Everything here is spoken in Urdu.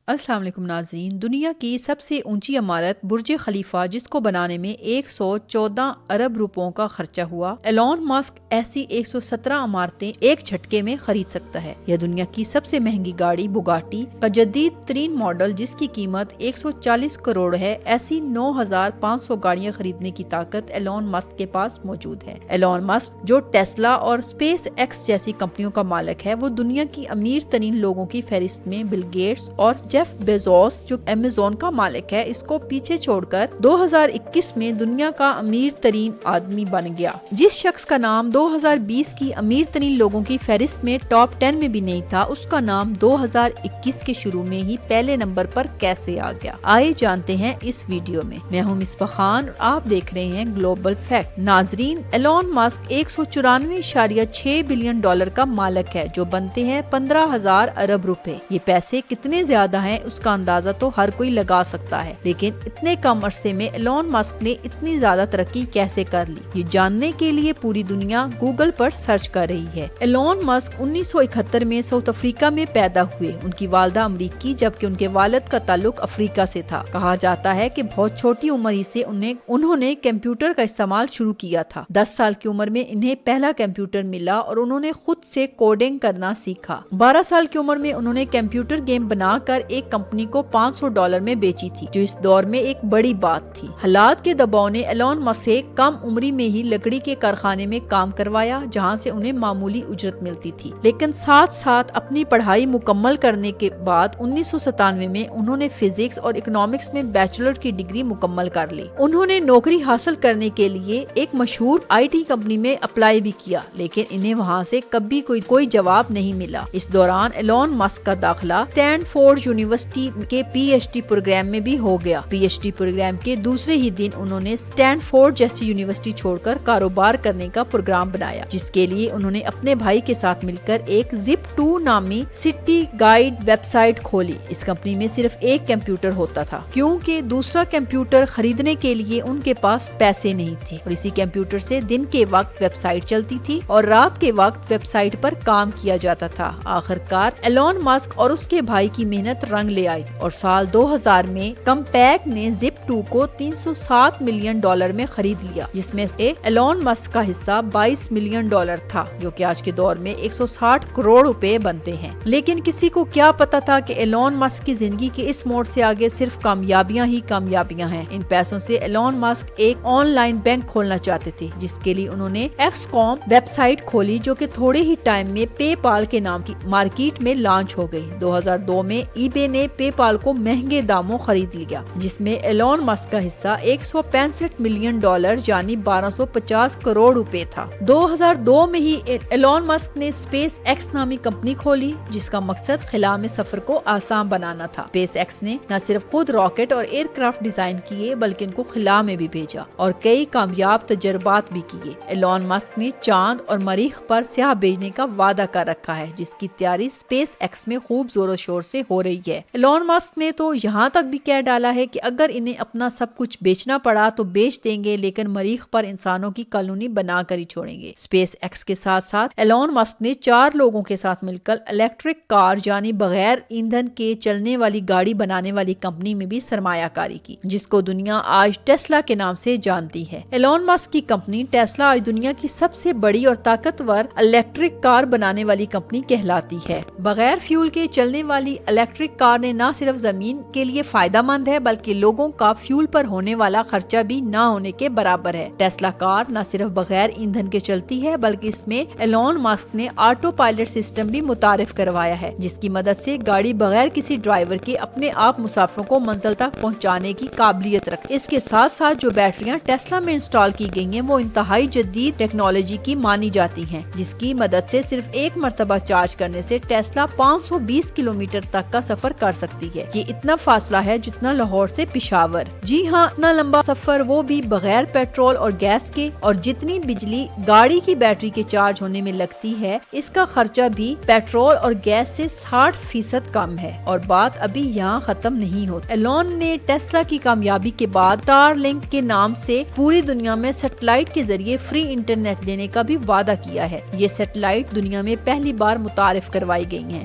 السلام علیکم ناظرین، دنیا کی سب سے اونچی عمارت برج خلیفہ جس کو بنانے میں 114 ارب روپوں کا خرچہ ہوا، ایلون ماسک ایسی 117 عمارتیں ایک جھٹکے میں خرید سکتا ہے۔ یہ دنیا کی سب سے مہنگی گاڑی بوگاٹی کا جدید ترین ماڈل جس کی قیمت 140 کروڑ ہے، ایسی 9500 گاڑیاں خریدنے کی طاقت ایلون ماسک کے پاس موجود ہے۔ ایلون ماسک جو ٹیسلا اور اسپیس ایکس جیسی کمپنیوں کا مالک ہے، وہ دنیا کی امیر ترین لوگوں کی فہرست میں بل گیٹس اور جیف بیزوس جو امیزون کا مالک ہے اس کو پیچھے چھوڑ کر 2021 میں دنیا کا امیر ترین آدمی بن گیا۔ جس شخص کا نام 2020 کی امیر ترین لوگوں کی فہرست میں ٹاپ 10 میں بھی نہیں تھا، اس کا نام 2021 کے شروع میں ہی پہلے نمبر پر کیسے آ گیا؟ آئے جانتے ہیں اس ویڈیو میں۔ میں ہوں مصباح خان اور آپ دیکھ رہے ہیں گلوبل فیکٹ۔ ناظرین، ایلون ماسک 194.6 بلین ڈالر کا مالک ہے جو بنتے ہیں 15,000 ارب روپے۔ یہ پیسے کتنے زیادہ ہیں اس کا اندازہ تو ہر کوئی لگا سکتا ہے، لیکن اتنے کم عرصے میں ایلون ماسک نے اتنی زیادہ ترقی کیسے کر لی؟ یہ جاننے کے لیے پوری دنیا گوگل پر سرچ کر رہی ہے۔ ایلون ماسک 1971 میں ساؤتھ افریقہ میں پیدا ہوئے۔ ان کی والدہ امریکی جبکہ ان کے والد کا تعلق افریقہ سے تھا۔ کہا جاتا ہے کہ بہت چھوٹی عمر ہی سے انہوں نے کمپیوٹر کا استعمال شروع کیا تھا۔ 10 سال کی عمر میں انہیں پہلا کمپیوٹر ملا اور انہوں نے خود سے کوڈنگ کرنا سیکھا۔ 12 سال کی عمر میں انہوں نے کمپیوٹر گیم بنا کر ایک کمپنی کو $500 میں بیچی تھی، جو اس دور میں ایک بڑی بات تھی۔ حالات کے دباؤ نے ایلون ماسک سے کم عمری میں ہی لکڑی کے کارخانے میں کام کروایا، جہاں سے انہیں معمولی اجرت ملتی تھی، لیکن ساتھ ساتھ اپنی پڑھائی مکمل کرنے کے بعد 1997 میں انہوں نے فزکس اور اکنامکس میں بیچلر کی ڈگری مکمل کر لی۔ انہوں نے نوکری حاصل کرنے کے لیے ایک مشہور IT کمپنی میں اپلائی بھی کیا، لیکن انہیں وہاں سے کبھی کوئی جواب نہیں ملا۔ اس دوران ایلون ماسک کا داخلہ اسٹینفورڈ یونیورسٹی کے PhD پروگرام میں بھی ہو گیا۔ PhD پروگرام کے دوسرے ہی دن انہوں نے اسٹینفورڈ جیسی یونیورسٹی چھوڑ کر کاروبار کرنے کا پروگرام بنایا، جس کے لیے انہوں نے اپنے بھائی کے ساتھ مل کر ایک Zip2 نامی سٹی گائیڈ ویب سائٹ کھولی۔ اس کمپنی میں صرف ایک کمپیوٹر ہوتا تھا، کیونکہ دوسرا کمپیوٹر خریدنے کے لیے ان کے پاس پیسے نہیں تھے، اور اسی کمپیوٹر سے دن کے وقت ویب سائٹ چلتی تھی اور رات کے وقت ویب سائٹ پر کام کیا جاتا تھا۔ آخرکار ایلون ماسک اور اس کے بھائی کی محنت رنگ لے آئی اور سال 2000 میں کمپیک نے Zip2 کو $307 ملین میں خرید لیا، جس میں سے ایلون ماسک کا حصہ $22 ملین تھا، جو کہ آج کے دور میں 160 کروڑ روپے بنتے ہیں۔ لیکن کسی کو کیا پتا تھا کہ ایلون ماسک کی زندگی کے اس موڑ سے آگے صرف کامیابیاں ہی کامیابیاں ہیں۔ ان پیسوں سے ایلون ماسک ایک آن لائن بینک کھولنا چاہتے تھے، جس کے لیے انہوں نے XCOM ویب سائٹ کھولی، جو کہ تھوڑے ہی ٹائم میں پے پال کے نام کی مارکیٹ میں لانچ ہو گئی۔ 2002 میں eBay نے پے پال کو مہنگے داموں خرید لیا، جس میں ایلون ماسک کا حصہ $165 ملین یعنی 1250 کروڑ روپے تھا۔ 2002 میں ہی ایلون ماسک نے اسپیس ایکس نامی کمپنی کھولی، جس کا مقصد خلا میں سفر کو آسان بنانا تھا۔ اسپیس ایکس نے نہ صرف خود راکٹ اور ایئر کرافٹ ڈیزائن کیے، بلکہ ان کو خلا میں بھی بھیجا اور کئی کامیاب تجربات بھی کیے۔ ایلون ماسک نے چاند اور مریخ پر سیاح بھیجنے کا وعدہ کر رکھا ہے، جس کی تیاری اسپیس ایکس میں خوب زور و شور سے ہو رہی ہے۔ ایلون ماسک نے تو یہاں تک بھی کہہ ڈالا ہے کہ اگر انہیں اپنا سب کچھ بیچنا پڑا تو بیچ دیں گے، لیکن مریخ پر انسانوں کی کالونی بنا کر ہی چھوڑیں گے۔ اسپیس ایکس کے ساتھ ساتھ ایلون ماسک نے 4 لوگوں کے ساتھ مل کر الیکٹرک کار یعنی بغیر ایندھن کے چلنے والی گاڑی بنانے والی کمپنی میں بھی سرمایہ کاری کی، جس کو دنیا آج ٹیسلا کے نام سے جانتی ہے۔ ایلون ماسک کی کمپنی ٹیسلا آج دنیا کی سب سے بڑی اور طاقتور الیکٹرک کار بنانے والی کمپنی کہلاتی ہے۔ بغیر فیول کے چلنے والی الیکٹرک کار نے نہ صرف زمین کے لیے فائدہ مند ہے، بلکہ لوگوں کا فیول پر ہونے والا خرچہ بھی نہ ہونے کے برابر ہے۔ ٹیسلا کار نہ صرف بغیر ایندھن کے چلتی ہے، بلکہ اس میں ایلون ماسک نے آٹو پائلٹ سسٹم بھی متعارف کروایا ہے، جس کی مدد سے گاڑی بغیر کسی ڈرائیور کے اپنے آپ مسافروں کو منزل تک پہنچانے کی قابلیت رکھتی ہے۔ اس کے ساتھ ساتھ جو بیٹریاں ٹیسلا میں انسٹال کی گئی ہیں وہ انتہائی جدید ٹیکنالوجی کی مانی جاتی ہیں، جس کی مدد سے صرف ایک مرتبہ چارج کرنے سے ٹیسلا 520 کلومیٹر تک کا سفر کر سکتی ہے۔ یہ اتنا فاصلہ ہے جتنا لاہور سے پشاور۔ جی ہاں، اتنا لمبا سفر، وہ بھی بغیر پیٹرول اور گیس کے، اور جتنی بجلی گاڑی کی بیٹری کے چارج ہونے میں لگتی ہے، اس کا خرچہ بھی پیٹرول اور گیس سے 60% کم ہے۔ اور بات ابھی یہاں ختم نہیں ہوتی۔ ایلون نے ٹیسلا کی کامیابی کے بعد اسٹار لنک کے نام سے پوری دنیا میں سیٹلائٹ کے ذریعے فری انٹرنیٹ دینے کا بھی وعدہ کیا ہے۔ یہ سیٹلائٹ دنیا میں پہلی بار متعارف کروائی گئی ہیں،